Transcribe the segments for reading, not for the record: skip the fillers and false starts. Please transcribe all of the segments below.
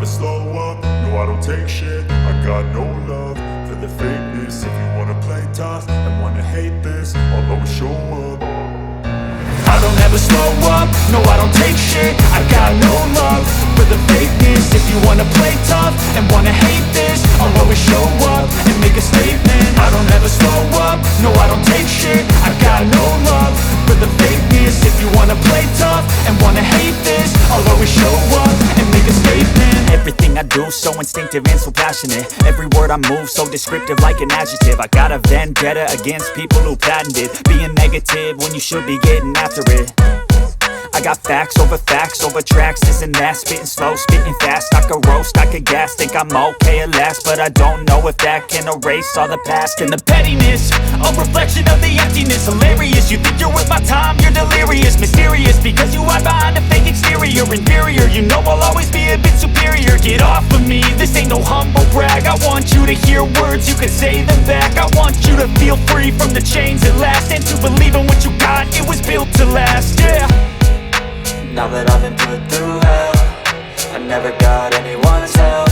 slow up, no I don't take shit. I got no love for the fakeness. If you wanna play tough and wanna hate this, I'll always show up. I don't ever slow up, no I don't take shit. I got no love for the fakeness. If you wanna play tough and wanna hate this, I'll always show up and make a statement. I don't ever slow up, no I don't take shit. I got no love for the fakeness. If you wanna play tough and wanna hate this, I'll always show up and make a statement. Everything I do so instinctive and so passionate. Every word I move so descriptive like an adjective. I got a vendetta against people who patented being negative when you should be getting after it. I got facts over tracks, this and that. Spitting slow, spitting fast. I could roast, I could gas. Think I'm okay at last, but I don't know if that can erase all the past. And the pettiness, a reflection of the emptiness. Hilarious, you think you're worth my time, you're delirious. Mysterious, because you hide behind a fake exterior. Inferior, you know I'll always be a bit superior. Get off of me, this ain't no humble brag. I want you to hear words, you can say them back. I want you to feel free from the chains at last, and to believe in what you got, it was built to last, yeah. Now that I've been put through hell, I never got anyone's help.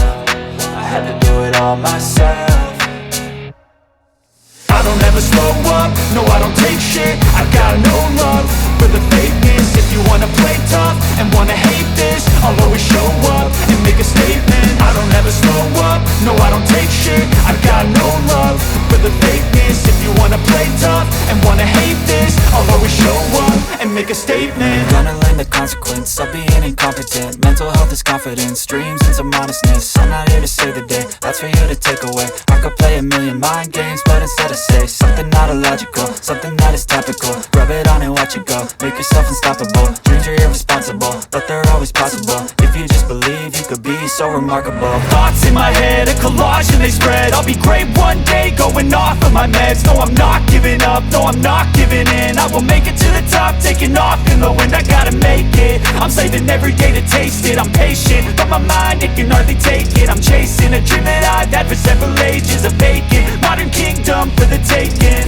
I had to do it all myself. I don't ever slow up, no I don't take shit. I got no love for the fakeness. If you wanna play tough and wanna hate this, I'll always show up and make a statement. I don't ever slow up, no I don't take shit. I got no love for the fakeness. If you wanna play tough and wanna hate this, I'll always show up and make a statement. Gonna learn the consequence of being incompetent. Mental health is confidence, dreams and some honestness. I'm not here to save the day, that's for you to take away. I could play a million mind games, but instead I say something not illogical, something that is topical. Rub it on and watch it go, make yourself unstoppable. Dreams are irresponsible, but they're always possible. If you just believe, you could be so remarkable. Thoughts in my head, a collage and they spread. I'll be great one day, going off of my meds. No, I'm not giving up, no, I'm not giving in. I will make it to the top, taking off in the wind. I gotta make it, I'm saving every day to taste it. I'm patient, but my mind, it can hardly take it. I'm chasing a dream that I've had for several ages. A vacant, modern kingdom for the taking.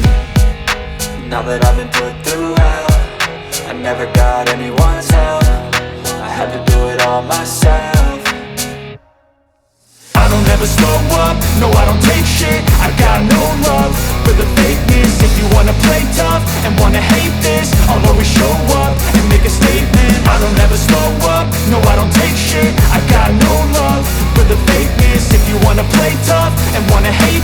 Now that I've been put through hell, I never got anyone's help. I had to do it all myself. I don't ever slow up, no I don't take shit. I got no love for the fakeness. If you wanna play tough and wanna hate this, I'll always show up and make a statement. I don't ever slow up, no I don't take shit. I got no love for the fakeness. If you wanna play tough and wanna hate